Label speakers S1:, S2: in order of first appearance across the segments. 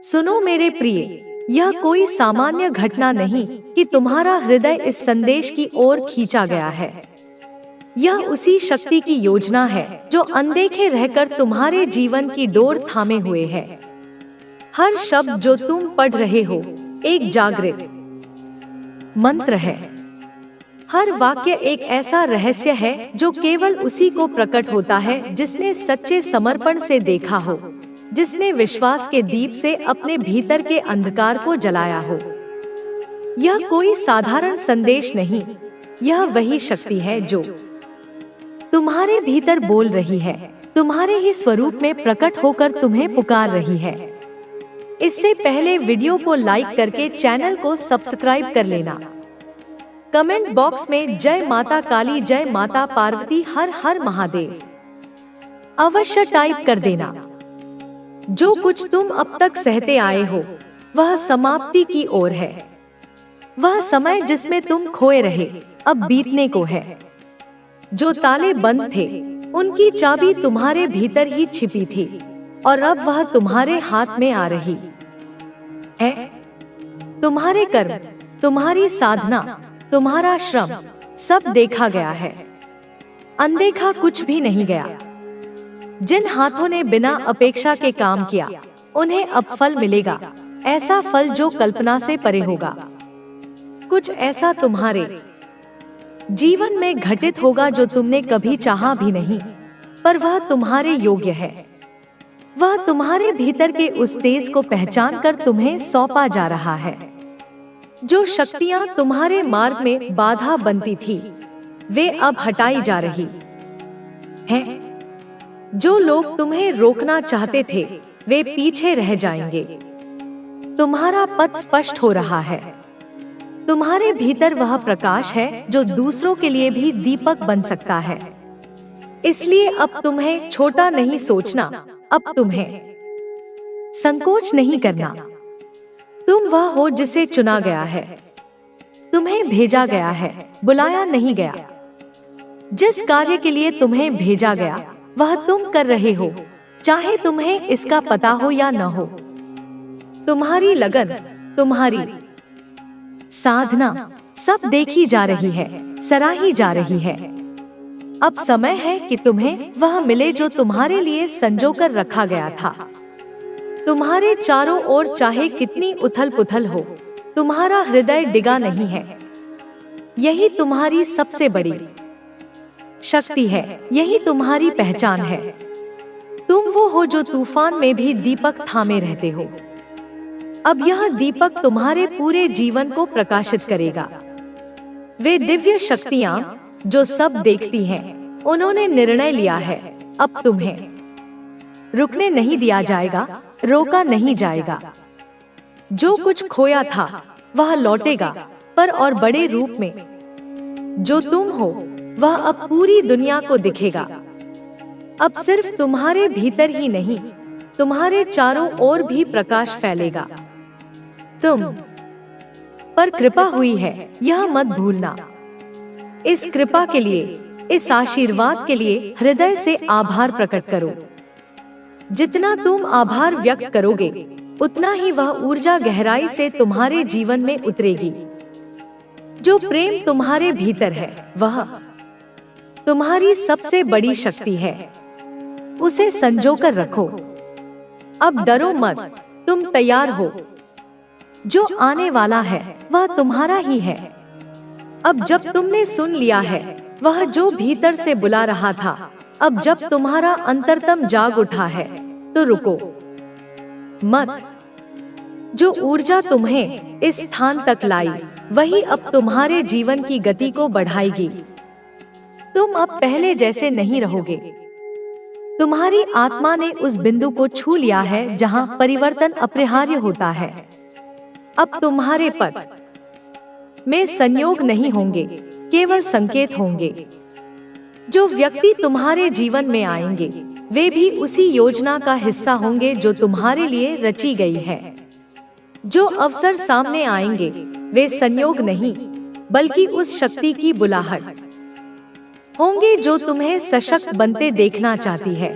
S1: सुनो मेरे प्रिय, यह कोई सामान्य घटना नहीं कि तुम्हारा हृदय इस संदेश की ओर खींचा गया है। यह उसी शक्ति की योजना है जो अनदेखे रहकर तुम्हारे जीवन की डोर थामे हुए है। हर शब्द जो तुम पढ़ रहे हो एक जागृत मंत्र है। हर वाक्य एक ऐसा रहस्य है जो केवल उसी को प्रकट होता है जिसने सच्चे समर्पण से देखा हो, जिसने विश्वास के दीप से अपने भीतर के अंधकार को जलाया हो। यह कोई साधारण संदेश नहीं, यह वही शक्ति है जो तुम्हारे भीतर बोल रही है, तुम्हारे ही स्वरूप में प्रकट होकर तुम्हें पुकार रही है। इससे पहले वीडियो को लाइक करके चैनल को सब्सक्राइब कर लेना। कमेंट बॉक्स में जय माता काली, जय माता पार्वती, हर हर महादेव अवश्य टाइप कर देना। जो कुछ तुम अब तक सहते आए हो वह समाप्ति की ओर है। वह समय जिसमें तुम खोए रहे अब बीतने को है। जो ताले बंद थे उनकी चाबी तुम्हारे भीतर ही छिपी थी और अब वह तुम्हारे हाथ में आ रही है। तुम्हारे कर्म, तुम्हारी साधना, तुम्हारा श्रम सब देखा गया है। अनदेखा कुछ भी नहीं गया। जिन हाथों ने बिना अपेक्षा के काम किया उन्हें अब फल मिलेगा, ऐसा फल जो कल्पना से परे होगा। कुछ ऐसा तुम्हारे जीवन में घटित होगा जो तुमने कभी चाहा भी नहीं, पर वह तुम्हारे योग्य है। वह तुम्हारे भीतर के उस तेज को पहचान कर तुम्हें सौंपा जा रहा है। जो शक्तियां तुम्हारे मार्ग में बाधा बनती थी वे अब हटाई जा रही हैं। जो लोग तुम्हें रोकना चाहते थे वे पीछे रह जाएंगे। तुम्हारा पथ स्पष्ट हो रहा है। तुम्हारे भीतर वह प्रकाश है जो दूसरों के लिए भी दीपक बन सकता है। इसलिए अब तुम्हें छोटा नहीं सोचना, अब तुम्हें संकोच नहीं करना। तुम वह हो जिसे चुना गया है, तुम्हें भेजा गया है, बुलाया नहीं गया। जिस कार्य के लिए तुम्हें भेजा गया वह तुम कर रहे हो, चाहे तुम्हें इसका पता हो या न हो। तुम्हारी लगन, तुम्हारी साधना सब देखी जा रही है, सराही जा रही है। अब समय है कि तुम्हें वह मिले जो तुम्हारे लिए संजो कर रखा गया था। तुम्हारे चारों ओर चाहे कितनी उथल पुथल हो, तुम्हारा हृदय डिगा नहीं है। यही तुम्हारी सबसे बड़ी शक्ति है, यही तुम्हारी पहचान है। तुम वो हो जो तूफान में भी दीपक थामे रहते हो। अब यह दीपक तुम्हारे पूरे जीवन को प्रकाशित करेगा। वे दिव्य शक्तियां जो सब देखती हैं, उन्होंने निर्णय लिया है अब तुम्हें रुकने नहीं दिया जाएगा, रोका नहीं जाएगा। जो कुछ खोया था वह लौटेगा, पर और बड़े रूप में। जो तुम हो वह अब पूरी दुनिया को दिखेगा। अब सिर्फ तुम्हारे भीतर ही नहीं, तुम्हारे चारों ओर भी प्रकाश फैलेगा। तुम पर कृपा हुई है, यह मत भूलना। इस कृपा के लिए, इस आशीर्वाद के लिए हृदय से आभार प्रकट करो। जितना तुम आभार व्यक्त करोगे उतना ही वह ऊर्जा गहराई से तुम्हारे जीवन में उतरेगी। जो प्रेम तुम्हारे भीतर है वह तुम्हारी सबसे बड़ी शक्ति है। उसे संजो कर रखो। अब डरो मत, तुम तैयार हो। जो आने वाला है वह तुम्हारा ही है। अब जब तुमने सुन लिया है वह जो भीतर से बुला रहा था, अब जब तुम्हारा अंतरतम जाग उठा है तो रुको मत। जो ऊर्जा तुम्हें इस स्थान तक लाई वही अब तुम्हारे जीवन की गति को बढ़ाएगी। तुम अब पहले जैसे नहीं रहोगे। तुम्हारी आत्मा ने उस बिंदु को छू लिया है जहां परिवर्तन अपरिहार्य होता है। अब तुम्हारे पथ में संयोग नहीं होंगे, केवल संकेत होंगे। जो व्यक्ति तुम्हारे जीवन में आएंगे वे भी उसी योजना का हिस्सा होंगे जो तुम्हारे लिए रची गई है। जो अवसर सामने आएंगे वे संयोग नहीं बल्कि उस शक्ति की बुलाहट होंगे जो तुम्हें सशक्त बनते देखना चाहती है।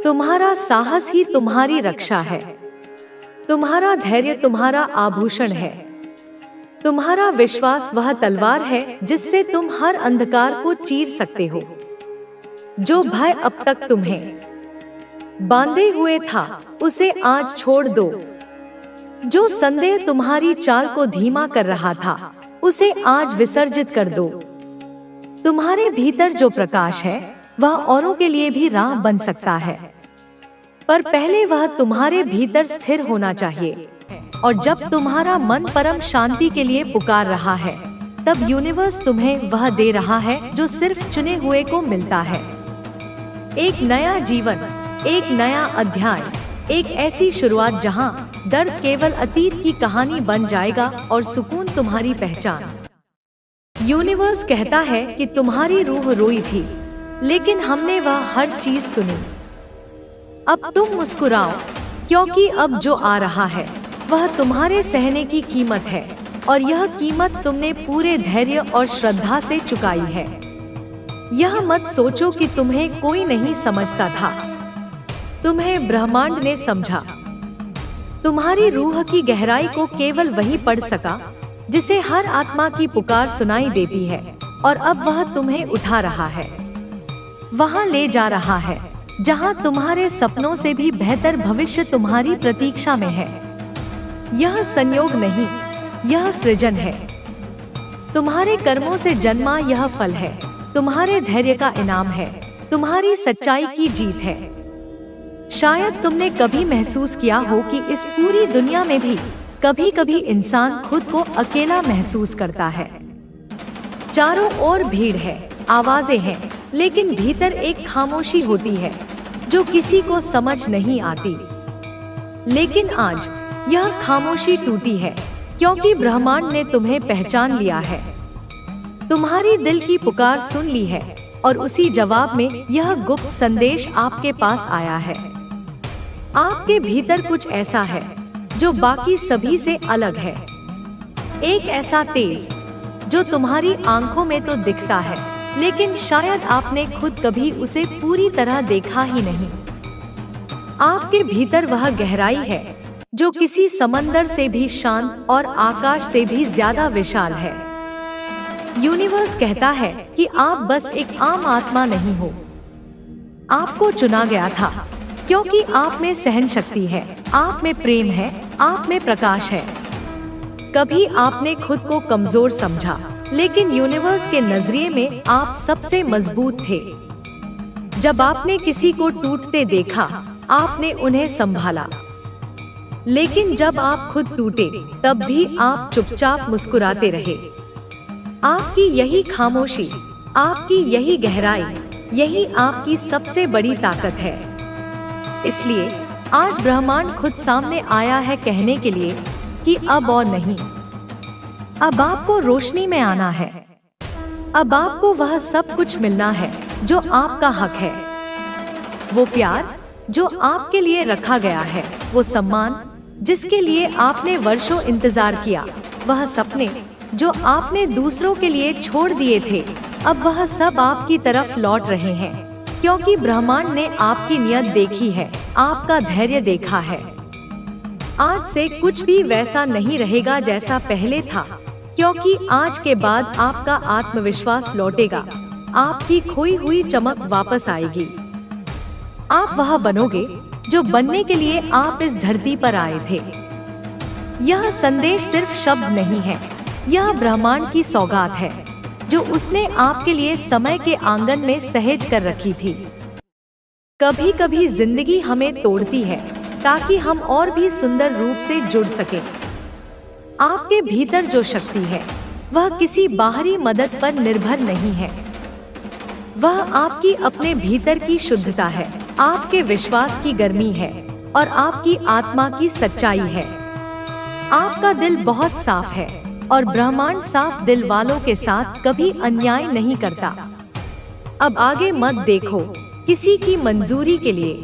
S1: तुम्हारा साहस ही तुम्हारी रक्षा है। तुम्हारा धैर्य तुम्हारा आभूषण है। तुम्हारा विश्वास वह तलवार है जिससे तुम हर अंधकार को चीर सकते हो। जो भय अब तक तुम्हें बांधे हुए था, उसे आज छोड़ दो। जो संदेह तुम्हारी चाल को धीमा कर रहा था, उसे आज विसर्जित कर दो। तुम्हारे भीतर जो प्रकाश है, वह औरों के लिए भी राह बन सकता है, पर पहले वह तुम्हारे भीतर स्थिर होना चाहिए। और जब तुम्हारा मन परम शांति के लिए पुकार रहा है, तब यूनिवर्स तुम्हें वह दे रहा है जो सिर्फ चुने हुए को मिलता है। एक नया जीवन, एक नया अध्याय, एक ऐसी शुरुआत जहां दर्द केवल अतीत की कहानी बन जाएगा और सुकून तुम्हारी पहचान। यूनिवर्स कहता है कि तुम्हारी रूह रोई थी, लेकिन हमने वह हर चीज सुनी। अब तुम मुस्कुराओ, क्योंकि अब जो आ रहा है वह तुम्हारे सहने की कीमत है, और यह कीमत तुमने पूरे धैर्य और श्रद्धा से चुकाई है। यह मत सोचो कि तुम्हें कोई नहीं समझता था, तुम्हें ब्रह्मांड ने समझा। तुम्हारी रूह की गहराई को केवल वही पढ़ सका जिसे हर आत्मा की पुकार सुनाई देती है, और अब वह तुम्हें उठा रहा है, वहां ले जा रहा है जहां तुम्हारे सपनों से भी बेहतर भविष्य तुम्हारी प्रतीक्षा में है। यह संयोग नहीं, यह सृजन है। तुम्हारे कर्मों से जन्मा यह फल है, तुम्हारे धैर्य का इनाम है, तुम्हारी सच्चाई की जीत है। शायद तुमने कभी महसूस किया हो कि इस पूरी दुनिया में भी कभी कभी इंसान खुद को अकेला महसूस करता है। चारों ओर भीड़ है, आवाजें हैं, लेकिन भीतर एक खामोशी होती है जो किसी को समझ नहीं आती। लेकिन आज यह खामोशी टूटी है, क्योंकि ब्रह्मांड ने तुम्हें पहचान लिया है। तुम्हारी दिल की पुकार सुन ली है, और उसी जवाब में यह गुप्त संदेश आपके पास आया है। आपके भीतर कुछ ऐसा है जो बाकी सभी से अलग है। एक ऐसा तेज जो तुम्हारी आंखों में तो दिखता है, लेकिन शायद आपने खुद कभी उसे पूरी तरह देखा ही नहीं। आपके भीतर वह गहराई है जो किसी समंदर से भी शांत और आकाश से भी ज्यादा विशाल है। यूनिवर्स कहता है कि आप बस एक आम आत्मा नहीं हो। आपको चुना गया था क्योंकि आप में सहन शक्ति है, आप में प्रेम है, आप में प्रकाश है। कभी आपने खुद को कमजोर समझा, लेकिन यूनिवर्स के नजरिए में आप सबसे मजबूत थे। जब आपने किसी को टूटते देखा, आपने उन्हें संभाला, लेकिन जब आप खुद टूटे, तब भी आप चुपचाप मुस्कुराते रहे। आपकी यही खामोशी, आपकी यही गहराई, यही आपकी सबसे बड़ी ताकत है। इसलिए आज ब्रह्मांड खुद सामने आया है कहने के लिए कि अब और नहीं। अब आपको रोशनी में आना है। अब आपको वह सब कुछ मिलना है जो आपका हक है। वो प्यार जो आपके लिए रखा गया है, वो सम्मान जिसके लिए आपने वर्षों इंतजार किया, वह सपने जो आपने दूसरों के लिए छोड़ दिए थे, अब वह सब आपकी तरफ लौट रहे हैं, क्योंकि ब्रह्मांड ने आपकी नियत देखी है, आपका धैर्य देखा है। आज से कुछ भी वैसा नहीं रहेगा जैसा पहले था, क्योंकि आज के बाद आपका आत्मविश्वास लौटेगा, आपकी खोई हुई चमक वापस आएगी। आप वह बनोगे जो बनने के लिए आप इस धरती पर आए थे। यह संदेश सिर्फ शब्द नहीं है, यह ब्रह्मांड की सौगात है जो उसने आपके लिए समय के आंगन में सहेज कर रखी थी। कभी कभी जिंदगी हमें तोड़ती है ताकि हम और भी सुंदर रूप से जुड़ सके। आपके भीतर जो शक्ति है, वह किसी बाहरी मदद पर निर्भर नहीं है। वह आपकी अपने भीतर की शुद्धता है, आपके विश्वास की गर्मी है, और आपकी आत्मा की सच्चाई है। आपका दिल बहुत साफ है, और ब्रह्मांड साफ दिल वालों के साथ कभी अन्याय नहीं करता। अब आगे मत देखो किसी की मंजूरी के लिए।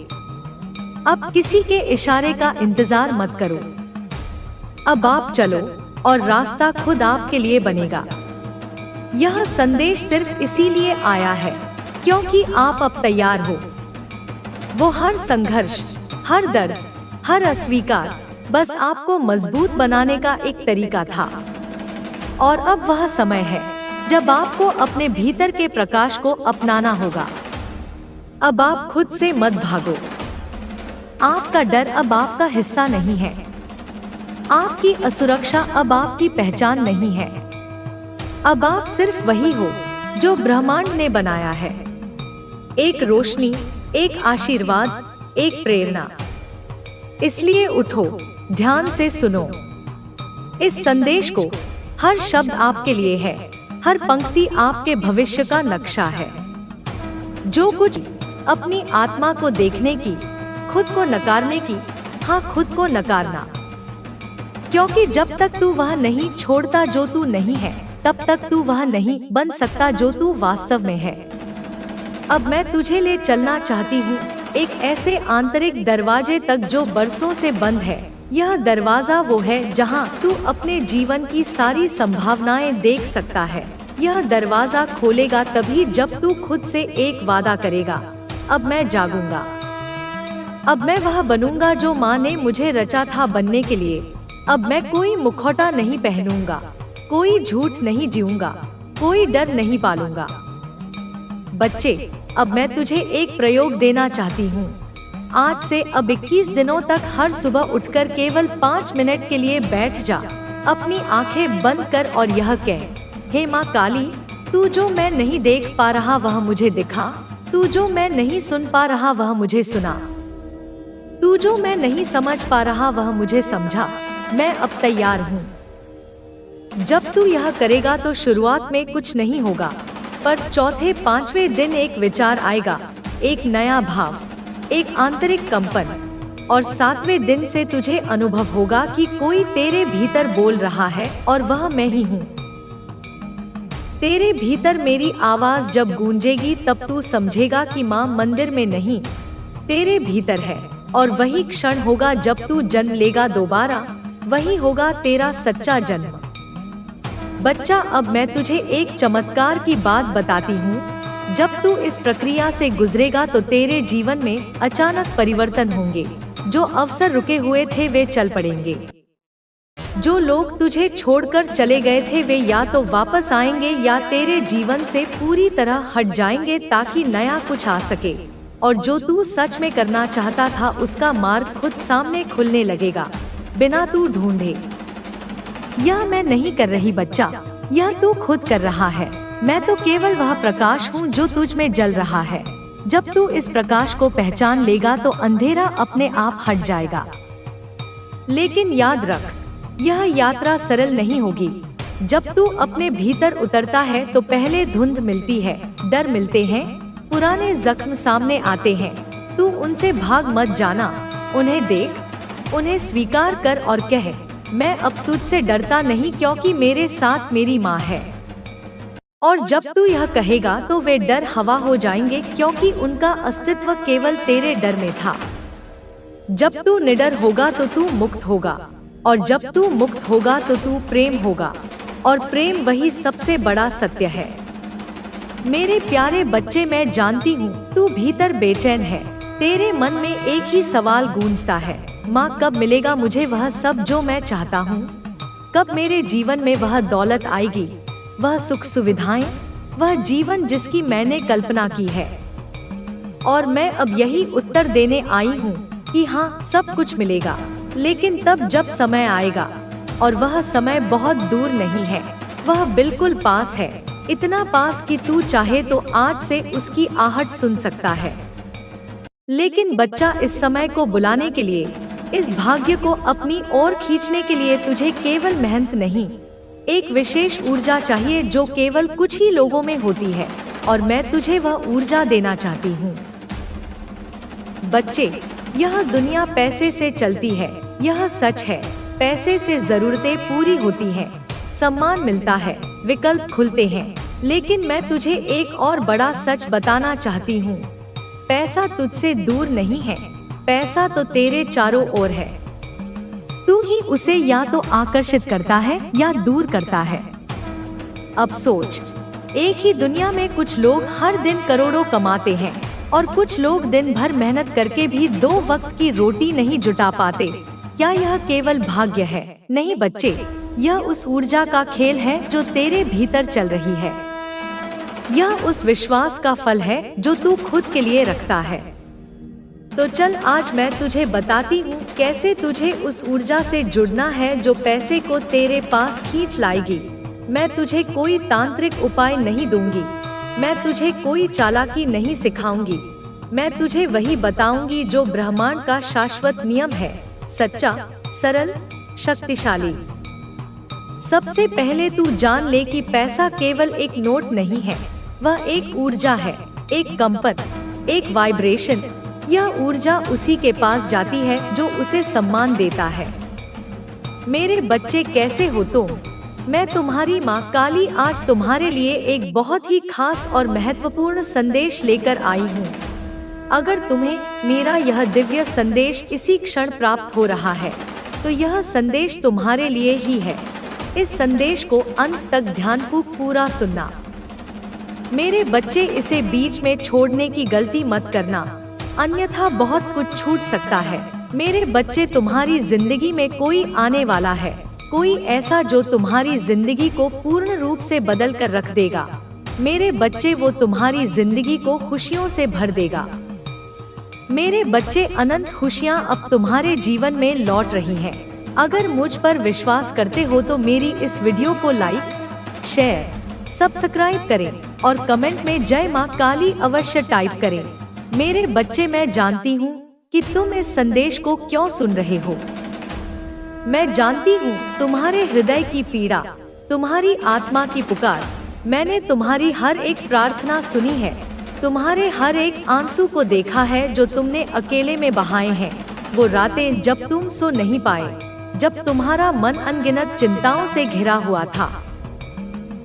S1: अब किसी के इशारे का इंतजार मत करो। अब आप चलो और रास्ता खुद आपके लिए बनेगा। यह संदेश सिर्फ इसीलिए आया है क्योंकि आप अब तैयार हो। वो हर संघर्ष, हर दर्द, हर अस्वीकार बस आपको मजबूत बनाने का एक तरीका था। और अब वह समय है जब आपको अपने भीतर के प्रकाश को अपनाना होगा। अब आप खुद से मत भागो। आपका डर अब आपका हिस्सा नहीं है। आपकी असुरक्षा अब आपकी पहचान नहीं है। अब आप सिर्फ वही हो जो ब्रह्मांड ने बनाया है। एक रोशनी, एक आशीर्वाद, एक प्रेरणा। इसलिए उठो, ध्यान से सुनो। इस संदेश को, हर शब्द आपके लिए है, हर पंक्ति आपके भविष्य का नक्शा है। जो कुछ अपनी आत्मा को देखने की, खुद को नकारने की, हाँ खुद को नकारना, क्योंकि जब तक तू वह नहीं छोड़ता जो तू नहीं है, तब तक तू वह नहीं बन सकता जो तू वास्तव में है। अब मैं तुझे ले चलना चाहती हूँ एक ऐसे आंतरिक दरवाजे तक जो बरसों से बंद है। यह दरवाजा वो है जहाँ तू अपने जीवन की सारी संभावनाएं देख सकता है। यह दरवाजा खोलेगा तभी जब तू खुद से एक वादा करेगा, अब मैं जागूंगा। अब मैं वह बनूंगा जो माँ ने मुझे रचा था बनने के लिए। अब मैं कोई मुखौटा नहीं पहनूंगा, कोई झूठ नहीं जीऊंगा, कोई डर नहीं पालूंगा। बच्चे, अब मैं तुझे एक प्रयोग देना चाहती हूँ। आज से अब 21 दिनों तक हर सुबह उठकर केवल 5 मिनट के लिए बैठ जा। अपनी आंखें बंद कर और यह कह, हे माँ काली, तू जो मैं नहीं देख पा रहा वह मुझे दिखा, तू जो मैं नहीं सुन पा रहा वह मुझे सुना, तू जो मैं नहीं समझ पा रहा वह मुझे समझा। मैं अब तैयार हूँ। जब तू यह करेगा तो शुरुआत में कुछ नहीं होगा, पर चौथे 5वें दिन एक विचार आएगा, एक नया भाव, एक आंतरिक कंपन। और 7वें दिन से तुझे अनुभव होगा कि कोई तेरे भीतर बोल रहा है और वह मैं ही हूँ। तेरे भीतर मेरी आवाज जब गूंजेगी तब तू समझेगा कि माँ मंदिर में नहीं, तेरे भीतर है। और वही क्षण होगा जब तू जन्म लेगा दोबारा, वही होगा तेरा सच्चा जन्म। बच्चा, अब मैं तुझे एक चमत्कार की बात बताती हूँ। जब तू इस प्रक्रिया से गुजरेगा तो तेरे जीवन में अचानक परिवर्तन होंगे। जो अवसर रुके हुए थे वे चल पड़ेंगे। जो लोग तुझे छोड़कर चले गए थे वे या तो वापस आएंगे या तेरे जीवन से पूरी तरह हट जाएंगे ताकि नया कुछ आ सके। और जो तू सच में करना चाहता था उसका मार्ग खुद सामने खुलने लगेगा, बिना तू ढूंढे। यह मैं नहीं कर रही बच्चा, यह तू खुद कर रहा है। मैं तो केवल वह प्रकाश हूँ जो तुझ में जल रहा है। जब तू इस प्रकाश को पहचान लेगा तो अंधेरा अपने आप हट जाएगा। लेकिन याद रख, यह यात्रा सरल नहीं होगी। जब तू अपने भीतर उतरता है तो पहले धुंध मिलती है, डर मिलते हैं, पुराने जख्म सामने आते हैं। तू उनसे भाग मत जाना, उन्हें देख, उन्हें स्वीकार कर और कह, मैं अब तुझसे डरता नहीं क्योंकि मेरे साथ मेरी माँ है। और जब तू यह कहेगा तो वे डर हवा हो जाएंगे क्योंकि उनका अस्तित्व केवल तेरे डर में था। जब तू निडर होगा तो तू मुक्त होगा, और जब तू मुक्त होगा तो तू प्रेम होगा, और प्रेम वही सबसे बड़ा सत्य है। मेरे प्यारे बच्चे, मैं जानती हूँ तू भीतर बेचैन है। तेरे मन में एक ही सवाल गूंजता है, माँ कब मिलेगा मुझे वह सब जो मैं चाहता हूँ? कब मेरे जीवन में वह दौलत आएगी, वह सुख सुविधाएं, वह जीवन जिसकी मैंने कल्पना की है? और मैं अब यही उत्तर देने आई हूँ कि हाँ, सब कुछ मिलेगा, लेकिन तब जब समय आएगा। और वह समय बहुत दूर नहीं है, वह बिल्कुल पास है। इतना पास कि तू चाहे तो आज से उसकी आहट सुन सकता है। लेकिन बच्चा, इस समय को बुलाने के लिए, इस भाग्य को अपनी ओर खींचने के लिए तुझे केवल मेहनत नहीं, एक विशेष ऊर्जा चाहिए जो केवल कुछ ही लोगों में होती है। और मैं तुझे वह ऊर्जा देना चाहती हूँ। बच्चे, यह दुनिया पैसे से चलती है, यह सच है। पैसे से जरूरतें पूरी होती हैं, सम्मान मिलता है, विकल्प खुलते हैं। लेकिन मैं तुझे एक और बड़ा सच बताना चाहती हूँ। पैसा तुझसे दूर नहीं है, पैसा तो तेरे चारों ओर है। तू ही उसे या तो आकर्षित करता है या दूर करता है। अब सोच, एक ही दुनिया में कुछ लोग हर दिन करोड़ों कमाते हैं और कुछ लोग दिन भर मेहनत करके भी 2 वक्त की रोटी नहीं जुटा पाते। क्या यह केवल भाग्य है? नहीं बच्चे, यह उस ऊर्जा का खेल है जो तेरे भीतर चल रही है। यह उस विश्वास का फल है जो तू खुद के लिए रखता है। तो चल आज मैं तुझे बताती हूँ कैसे तुझे उस ऊर्जा से जुड़ना है जो पैसे को तेरे पास खींच लाएगी। मैं तुझे कोई तांत्रिक उपाय नहीं दूंगी, मैं तुझे कोई चालाकी नहीं सिखाऊंगी, मैं तुझे वही बताऊंगी जो ब्रह्मांड का शाश्वत नियम है, सच्चा, सरल, शक्तिशाली। सबसे पहले तू जान ले कि पैसा केवल एक नोट नहीं है, वह एक ऊर्जा है, एक कंपन, एक वाइब्रेशन। यह ऊर्जा उसी के पास जाती है जो उसे सम्मान देता है। मेरे बच्चे कैसे हो तुम? मैं तुम्हारी माँ काली आज तुम्हारे लिए एक बहुत ही खास और महत्वपूर्ण संदेश लेकर आई हूँ। अगर तुम्हें मेरा यह दिव्य संदेश इसी क्षण प्राप्त हो रहा है तो यह संदेश तुम्हारे लिए ही है। इस संदेश को अंत तक ध्यानपूर्वक पूरा सुनना। मेरे बच्चे, इसे बीच में छोड़ने की गलती मत करना, अन्यथा बहुत कुछ छूट सकता है। मेरे बच्चे, तुम्हारी जिंदगी में कोई आने वाला है, कोई ऐसा जो तुम्हारी जिंदगी को पूर्ण रूप से बदल कर रख देगा। मेरे बच्चे, वो तुम्हारी जिंदगी को खुशियों से भर देगा। मेरे बच्चे, अनंत खुशियाँ अब तुम्हारे जीवन में लौट रही हैं। अगर मुझ पर विश्वास करते हो तो मेरी इस वीडियो को लाइक, शेयर, सब्सक्राइब करें और कमेंट में जय माँ काली अवश्य टाइप करें। मेरे बच्चे, मैं जानती हूँ कि तुम इस संदेश को क्यों सुन रहे हो। मैं जानती हूँ तुम्हारे हृदय की पीड़ा, तुम्हारी आत्मा की पुकार। मैंने तुम्हारी हर एक प्रार्थना सुनी है, तुम्हारे हर एक आंसू को देखा है जो तुमने अकेले में बहाए हैं। वो रातें जब तुम सो नहीं पाए, जब तुम्हारा मन अनगिनत चिंताओं से घिरा हुआ था।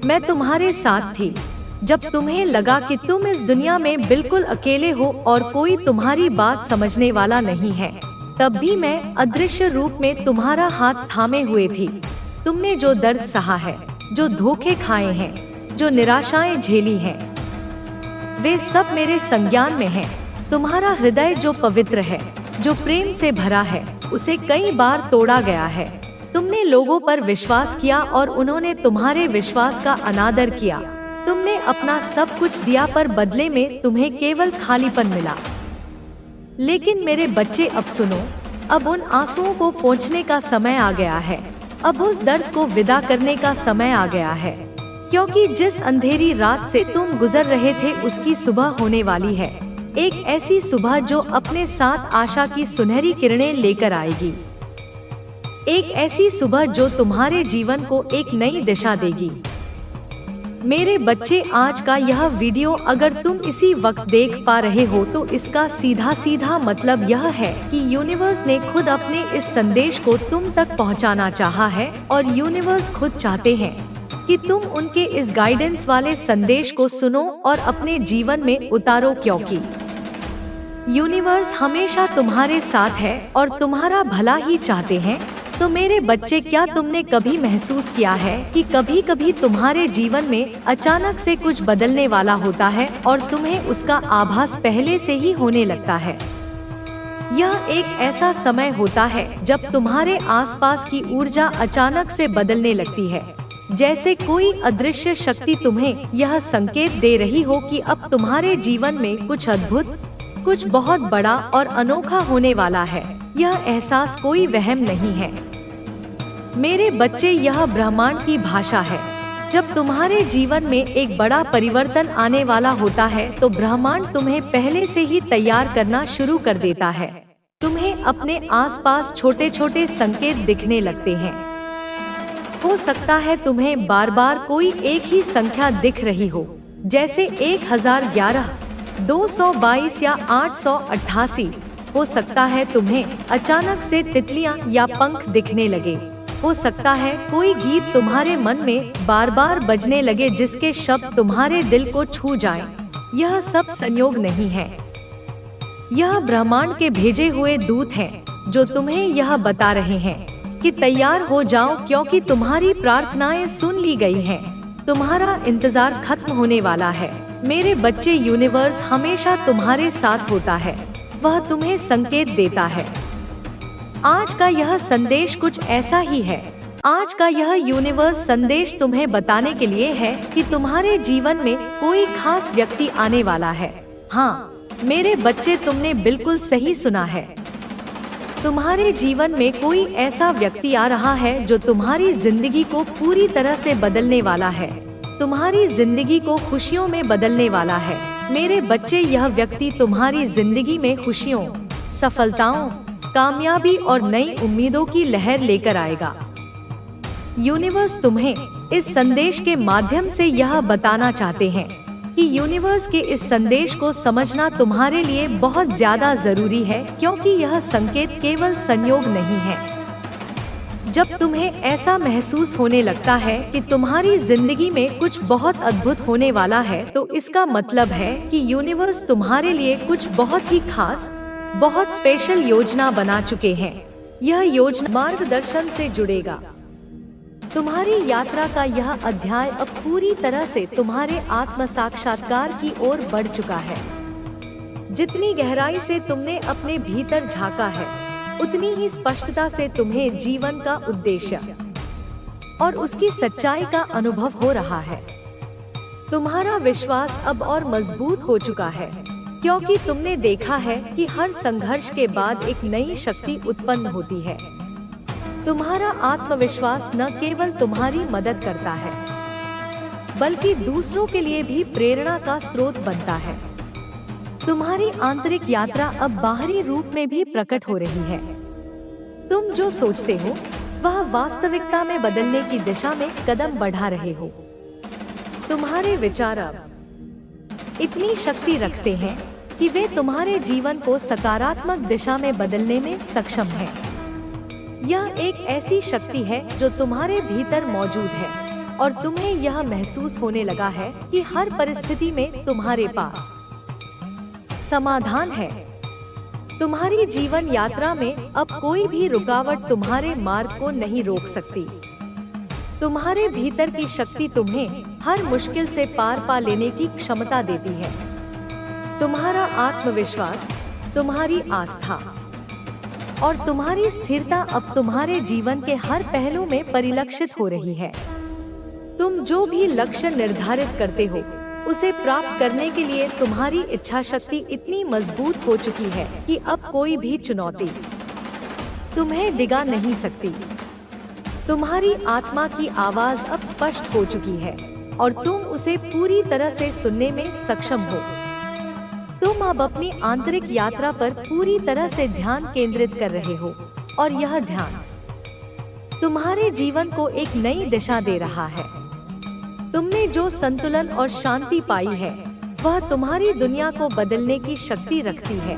S1: मैं तुम्हारे साथ थी जब तुम्हें लगा कि तुम इस दुनिया में बिल्कुल अकेले हो और कोई तुम्हारी बात समझने वाला नहीं है। तब भी मैं अदृश्य रूप में तुम्हारा हाथ थामे हुए थी। तुमने जो दर्द सहा है, जो धोखे खाए हैं, जो निराशाएं झेली हैं, वे सब मेरे संज्ञान में हैं। तुम्हारा हृदय जो पवित्र है, जो प्रेम से भरा है, उसे कई बार तोड़ा गया है। तुमने लोगों पर विश्वास किया और उन्होंने तुम्हारे विश्वास का अनादर किया। तुमने अपना सब कुछ दिया पर बदले में तुम्हें केवल खालीपन मिला। लेकिन मेरे बच्चे, अब सुनो, अब उन आंसुओं को पोंछने का समय आ गया है। अब उस दर्द को विदा करने का समय आ गया है, क्योंकि जिस अंधेरी रात से तुम गुजर रहे थे उसकी सुबह होने वाली है। एक ऐसी सुबह जो अपने साथ आशा की सुनहरी किरणें लेकर आएगी। एक ऐसी सुबह जो तुम्हारे जीवन को एक नई दिशा देगी। मेरे बच्चे, आज का यह वीडियो अगर तुम इसी वक्त देख पा रहे हो तो इसका सीधा सीधा मतलब यह है कि यूनिवर्स ने खुद अपने इस संदेश को तुम तक पहुंचाना चाहा है और यूनिवर्स खुद चाहते हैं कि तुम उनके इस गाइडेंस वाले संदेश को सुनो और अपने जीवन में उतारो, क्योंकि यूनिवर्स हमेशा तुम्हारे साथ है और तुम्हारा भला ही चाहते हैं। तो मेरे बच्चे, क्या तुमने कभी महसूस किया है कि कभी कभी तुम्हारे जीवन में अचानक से कुछ बदलने वाला होता है और तुम्हें उसका आभास पहले से ही होने लगता है? यह एक ऐसा समय होता है जब तुम्हारे आसपास की ऊर्जा अचानक से बदलने लगती है, जैसे कोई अदृश्य शक्ति तुम्हें यह संकेत दे रही हो कि अब तुम्हारे जीवन में कुछ अद्भुत, कुछ बहुत बड़ा और अनोखा होने वाला है। यह एहसास कोई वहम नहीं है मेरे बच्चे, यह ब्रह्मांड की भाषा है। जब तुम्हारे जीवन में एक बड़ा परिवर्तन आने वाला होता है तो ब्रह्मांड तुम्हें पहले से ही तैयार करना शुरू कर देता है। तुम्हें अपने आसपास छोटे छोटे संकेत दिखने लगते हैं। हो सकता है तुम्हें बार बार कोई एक ही संख्या दिख रही हो, जैसे 1011, 222 या 888। हो सकता है तुम्हें अचानक से तितलियां या पंख दिखने लगे। हो सकता है कोई गीत तुम्हारे मन में बार बार बजने लगे जिसके शब्द तुम्हारे दिल को छू जाएं। यह सब संयोग नहीं है, यह ब्रह्मांड के भेजे हुए दूत हैं जो तुम्हें यह बता रहे हैं कि तैयार हो जाओ, क्योंकि तुम्हारी प्रार्थनाएं सुन ली गई हैं। तुम्हारा इंतजार खत्म होने वाला है। मेरे बच्चे, यूनिवर्स हमेशा तुम्हारे साथ होता है। वह तुम्हें संकेत देता है, आज का यह संदेश कुछ ऐसा ही है। आज का यह यूनिवर्स संदेश तुम्हें बताने के लिए है कि तुम्हारे जीवन में कोई खास व्यक्ति आने वाला है। हाँ मेरे बच्चे, तुमने बिल्कुल सही सुना है। तुम्हारे जीवन में कोई ऐसा व्यक्ति आ रहा है जो तुम्हारी जिंदगी को पूरी तरह से बदलने वाला है, तुम्हारी जिंदगी को खुशियों में बदलने वाला है। मेरे बच्चे, यह व्यक्ति तुम्हारी जिंदगी में खुशियों, सफलताओं, कामयाबी और नई उम्मीदों की लहर लेकर आएगा। यूनिवर्स तुम्हें इस संदेश के माध्यम से यह बताना चाहते हैं कि यूनिवर्स के इस संदेश को समझना तुम्हारे लिए बहुत ज्यादा जरूरी है, क्योंकि यह संकेत केवल संयोग नहीं है। जब तुम्हें ऐसा महसूस होने लगता है कि तुम्हारी जिंदगी में कुछ बहुत अद्भुत होने वाला है, तो इसका मतलब है कि यूनिवर्स तुम्हारे लिए कुछ बहुत ही खास, बहुत स्पेशल योजना बना चुके हैं। यह योजना मार्गदर्शन से जुड़ेगा। तुम्हारी यात्रा का यह अध्याय अब पूरी तरह से तुम्हारे आत्म साक्षात्कार की ओर बढ़ चुका है। जितनी गहराई से तुमने अपने भीतर झांका है, उतनी ही स्पष्टता से तुम्हें जीवन का उद्देश्य और उसकी सच्चाई का अनुभव हो रहा है। तुम्हारा विश्वास अब और मजबूत हो चुका है, क्योंकि तुमने देखा है कि हर संघर्ष के बाद एक नई शक्ति उत्पन्न होती है। तुम्हारा आत्मविश्वास न केवल तुम्हारी मदद करता है, बल्कि दूसरों के लिए भी प्रेरणा का स्रोत बनता है। तुम्हारी आंतरिक यात्रा अब बाहरी रूप में भी प्रकट हो रही है। तुम जो सोचते हो वह वास्तविकता में बदलने की दिशा में कदम बढ़ा रहे हो। तुम्हारे विचार अब इतनी शक्ति रखते हैं कि वे तुम्हारे जीवन को सकारात्मक दिशा में बदलने में सक्षम हैं। यह एक ऐसी शक्ति है जो तुम्हारे भीतर मौजूद है और तुम्हें यह महसूस होने लगा है कि हर परिस्थिति में तुम्हारे पास समाधान है। तुम्हारी जीवन यात्रा में अब कोई भी रुकावट तुम्हारे मार्ग को नहीं रोक सकती। तुम्हारे भीतर की शक्ति तुम्हें हर मुश्किल से पार पा लेने की क्षमता देती है। तुम्हारा आत्मविश्वास, तुम्हारी आस्था और तुम्हारी स्थिरता अब तुम्हारे जीवन के हर पहलू में परिलक्षित हो रही है। तुम जो भी लक्ष्य निर्धारित करते हो, उसे प्राप्त करने के लिए तुम्हारी इच्छा शक्ति इतनी मजबूत हो चुकी है कि अब कोई भी चुनौती तुम्हें डिगा नहीं सकती। तुम्हारी आत्मा की आवाज अब स्पष्ट हो चुकी है और तुम उसे पूरी तरह से सुनने में सक्षम हो। तुम अब अपनी आंतरिक यात्रा पर पूरी तरह से ध्यान केंद्रित कर रहे हो और यह ध्यान तुम्हारे जीवन को एक नई दिशा दे रहा है। तुमने जो संतुलन और शांति पाई है, वह तुम्हारी दुनिया को बदलने की शक्ति रखती है।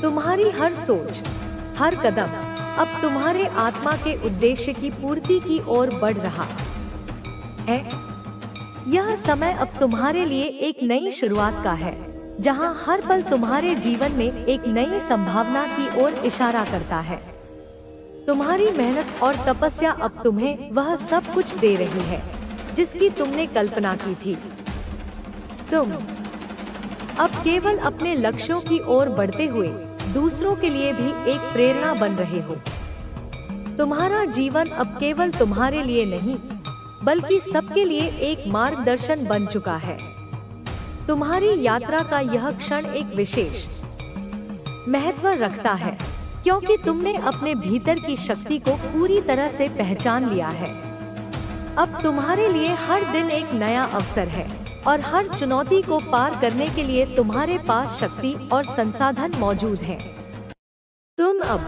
S1: तुम्हारी हर सोच, हर कदम अब तुम्हारे आत्मा के उद्देश्य की पूर्ति की ओर बढ़ रहा है। यह समय अब तुम्हारे लिए एक नई शुरुआत का है, जहां हर पल तुम्हारे जीवन में एक नई संभावना की ओर इशारा करता है। तुम्हारी मेहनत और तपस्या अब तुम्हें वह सब कुछ दे रही है जिसकी तुमने कल्पना की थी। तुम अब केवल अपने लक्ष्यों की ओर बढ़ते हुए दूसरों के लिए भी एक प्रेरणा बन रहे हो। तुम्हारा जीवन अब केवल तुम्हारे लिए नहीं, बल्कि सबके लिए एक मार्गदर्शन बन चुका है। तुम्हारी यात्रा का यह क्षण एक विशेष महत्व रखता है, क्योंकि तुमने अपने भीतर की शक्ति को पूरी तरह से पहचान लिया है। अब तुम्हारे लिए हर दिन एक नया अवसर है और हर चुनौती को पार करने के लिए तुम्हारे पास शक्ति और संसाधन मौजूद हैं। तुम अब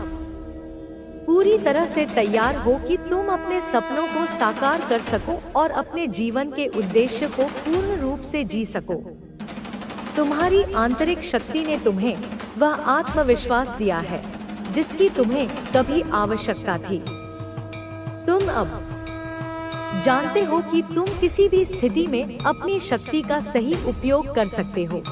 S1: पूरी तरह से तैयार हो कि तुम अपने सपनों को साकार कर सको और अपने जीवन के उद्देश्य को पूर्ण रूप से जी सको। तुम्हारी आंतरिक शक्ति ने तुम्हें वह आत्मविश्वास दिया है जिसकी तुम्हें कभी आवश्यकता थी। तुम अब जानते हो कि तुम किसी भी स्थिति में अपनी शक्ति का सही उपयोग कर सकते हो।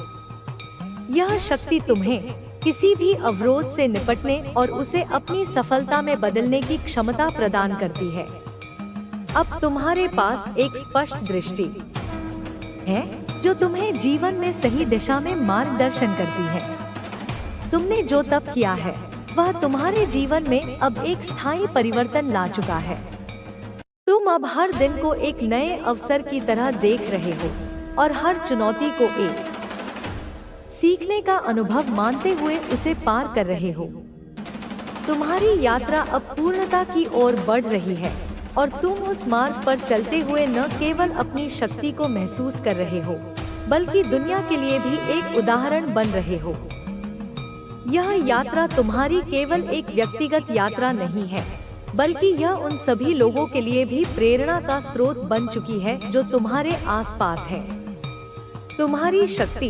S1: यह शक्ति तुम्हें किसी भी अवरोध से निपटने और उसे अपनी सफलता में बदलने की क्षमता प्रदान करती है। अब तुम्हारे पास एक स्पष्ट दृष्टि है जो तुम्हें जीवन में सही दिशा में मार्गदर्शन करती है। तुमने जो तप किया है वह तुम्हारे जीवन में अब एक स्थायी परिवर्तन ला चुका है। तुम अब हर दिन को एक नए अवसर की तरह देख रहे हो और हर चुनौती को एक सीखने का अनुभव मानते हुए उसे पार कर रहे हो। तुम्हारी यात्रा अब पूर्णता की ओर बढ़ रही है और तुम उस मार्ग पर चलते हुए न केवल अपनी शक्ति को महसूस कर रहे हो, बल्कि दुनिया के लिए भी एक उदाहरण बन रहे हो। यह यात्रा तुम्हारी केवल एक व्यक्तिगत यात्रा नहीं है, बल्कि यह उन सभी लोगों के लिए भी प्रेरणा का स्रोत बन चुकी है जो तुम्हारे आसपास है। तुम्हारी शक्ति,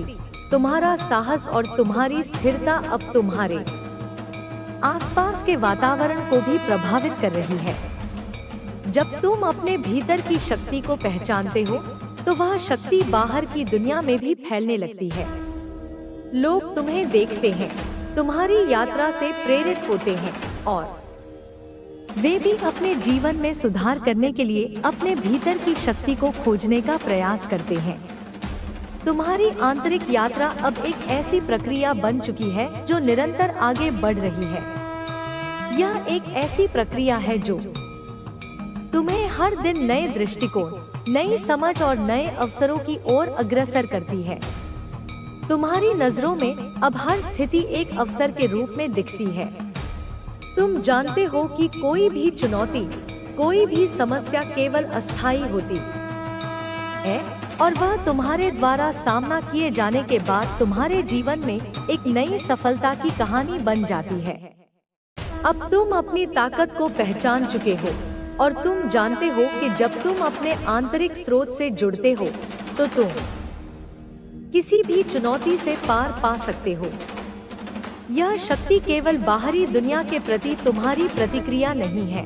S1: तुम्हारा साहस और तुम्हारी स्थिरता अब तुम्हारे आसपास के वातावरण को भी प्रभावित कर रही है। जब तुम अपने भीतर की शक्ति को पहचानते हो, तो वह शक्ति बाहर की दुनिया में भी फैलने लगती है। लोग तुम्हें देखते हैं, तुम्हारी यात्रा से प्रेरित होते हैं और वे भी अपने जीवन में सुधार करने के लिए अपने भीतर की शक्ति को खोजने का प्रयास करते हैं। तुम्हारी आंतरिक यात्रा अब एक ऐसी प्रक्रिया बन चुकी है जो निरंतर आगे बढ़ रही है। यह एक ऐसी प्रक्रिया है जो तुम्हें हर दिन नए दृष्टिकोण, नई समझ और नए अवसरों की ओर अग्रसर करती है। तुम्हारी नजरों में अब हर स्थिति एक अवसर के रूप में दिखती है। तुम जानते हो कि कोई भी चुनौती, कोई भी समस्या केवल अस्थायी होती है और वह तुम्हारे द्वारा सामना किए जाने के बाद तुम्हारे जीवन में एक नई सफलता की कहानी बन जाती है। अब तुम अपनी ताकत को पहचान चुके हो और तुम जानते हो कि जब तुम अपने आंतरिक स्रोत से जुड़ते हो तो तुम किसी भी चुनौती से पार पा सकते हो। यह शक्ति केवल बाहरी दुनिया के प्रति तुम्हारी प्रतिक्रिया नहीं है,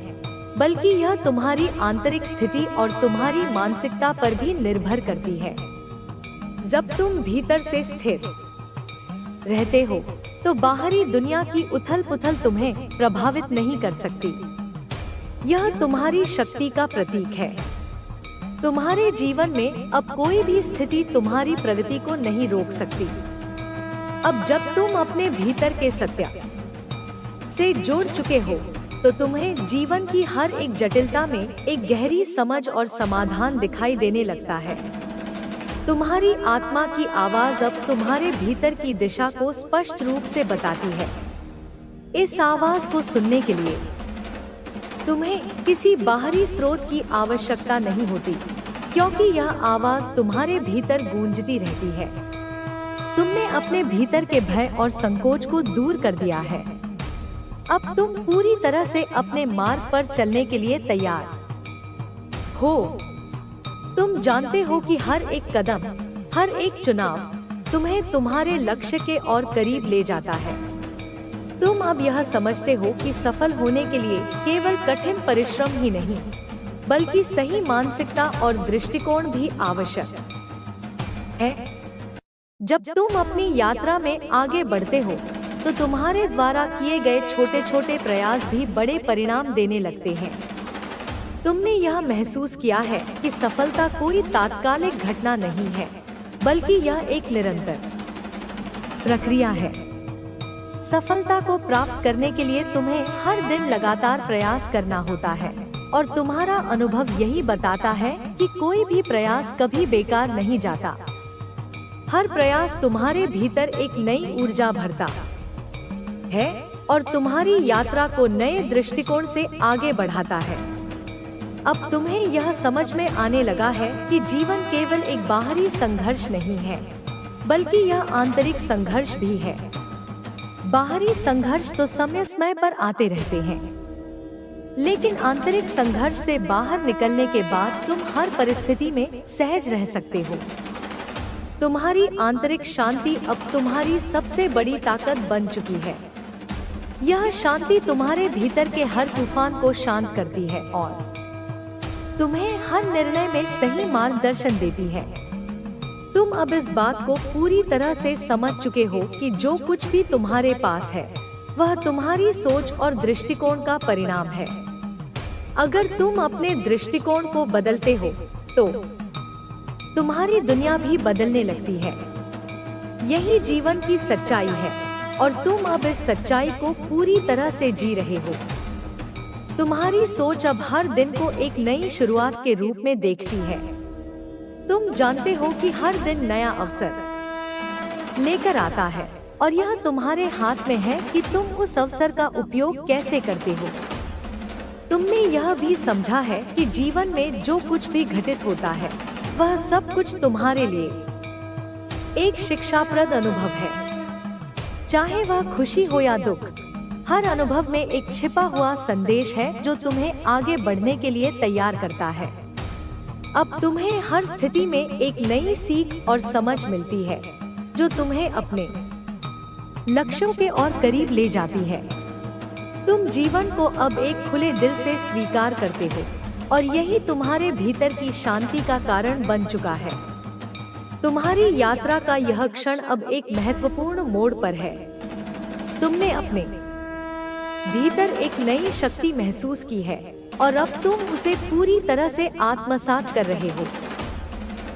S1: बल्कि यह तुम्हारी आंतरिक स्थिति और तुम्हारी मानसिकता पर भी निर्भर करती है। जब तुम भीतर से स्थिर रहते हो, तो बाहरी दुनिया की उथल-पुथल तुम्हें प्रभावित नहीं कर सकती। यह तुम्हारी शक्ति का प्रतीक है। तुम्हारे जीवन में अब कोई भी स्थिति तुम्हारी प्रगति को नहीं रोक सकती। अब जब तुम अपने भीतर के सत्य से जुड़ चुके हो, तो तुम्हें जीवन की हर एक जटिलता में एक गहरी समझ और समाधान दिखाई देने लगता है। तुम्हारी आत्मा की आवाज अब तुम्हारे भीतर की दिशा को स्पष्ट रूप से बताती है। इस आवाज को सुनने के लिए तुम्हें किसी बाहरी स्रोत की आवश्यकता नहीं होती, क्योंकि यह आवाज तुम्हारे भीतर गूंजती रहती है। तुमने अपने भीतर के भय और संकोच को दूर कर दिया है। अब तुम पूरी तरह से अपने मार्ग पर चलने के लिए तैयार हो। तुम जानते हो कि हर एक कदम, हर एक चुनाव तुम्हें तुम्हारे लक्ष्य के और करीब ले जाता है। तुम अब यह समझते हो कि सफल होने के लिए केवल कठिन परिश्रम ही नहीं, बल्कि सही मानसिकता और दृष्टिकोण भी आवश्यक है। जब तुम अपनी यात्रा में आगे बढ़ते हो, तो तुम्हारे द्वारा किए गए छोटे छोटे प्रयास भी बड़े परिणाम देने लगते हैं। तुमने यह महसूस किया है कि सफलता कोई तात्कालिक घटना नहीं है, बल्कि यह एक निरंतर प्रक्रिया है। सफलता को प्राप्त करने के लिए तुम्हें हर दिन लगातार प्रयास करना होता है, और तुम्हारा अनुभव यही बताता है कि कोई भी प्रयास कभी बेकार नहीं जाता। हर प्रयास तुम्हारे भीतर एक नई ऊर्जा भरता है और तुम्हारी यात्रा को नए दृष्टिकोण से आगे बढ़ाता है। अब तुम्हें यह समझ में आने लगा है कि जीवन केवल एक बाहरी संघर्ष नहीं है, बल्कि यह आंतरिक संघर्ष भी है। बाहरी संघर्ष तो समय पर आते रहते हैं, लेकिन आंतरिक संघर्ष से बाहर निकलने के बाद तुम हर परिस्थिति में सहज रह सकते हो। तुम्हारी आंतरिक शांति अब तुम्हारी सबसे बड़ी ताकत बन चुकी है। यह शांति तुम्हारे भीतर के हर तूफान को शांत करती है और तुम्हें हर निर्णय में सही मार्गदर्शन देती है। तुम अब इस बात को पूरी तरह से समझ चुके हो कि जो कुछ भी तुम्हारे पास है, वह तुम्हारी सोच और दृष्टिकोण का परिणाम है। अगर तुम अपने दृष्टिकोण को बदलते हो, तो तुम्हारी दुनिया भी बदलने लगती है। यही जीवन की सच्चाई है। और तुम अब इस सच्चाई को पूरी तरह से जी रहे हो। तुम्हारी सोच अब हर दिन को एक नई शुरुआत के रूप में देखती है। तुम जानते हो कि हर दिन नया अवसर लेकर आता है और यह तुम्हारे हाथ में है कि तुम उस अवसर का उपयोग कैसे करते हो। तुमने यह भी समझा है कि जीवन में जो कुछ भी घटित होता है वह सब कुछ तुम्हारे लिए एक शिक्षाप्रद अनुभव है। चाहे वह खुशी हो या दुख, हर अनुभव में एक छिपा हुआ संदेश है जो तुम्हें आगे बढ़ने के लिए तैयार करता है। अब तुम्हें हर स्थिति में एक नई सीख और समझ मिलती है जो तुम्हें अपने लक्ष्यों के और करीब ले जाती है। तुम जीवन को अब एक खुले दिल से स्वीकार करते हो और यही तुम्हारे भीतर की शांति का कारण बन चुका है। तुम्हारी यात्रा का यह क्षण अब एक महत्वपूर्ण मोड़ पर है। तुमने अपने भीतर एक नई शक्ति महसूस की है और अब तुम उसे पूरी तरह से आत्मसात कर रहे हो।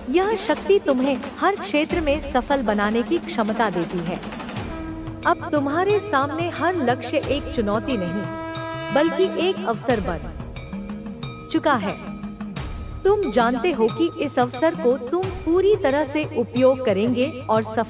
S1: यह शक्ति तुम्हें हर क्षेत्र में सफल बनाने की क्षमता देती है। अब तुम्हारे सामने हर लक्ष्य एक चुनौती नहीं बल्कि एक अवसर बन चुका है। तुम जानते हो कि इस अवसर को तुम पूरी तरह से उपयोग करेंगे और सफल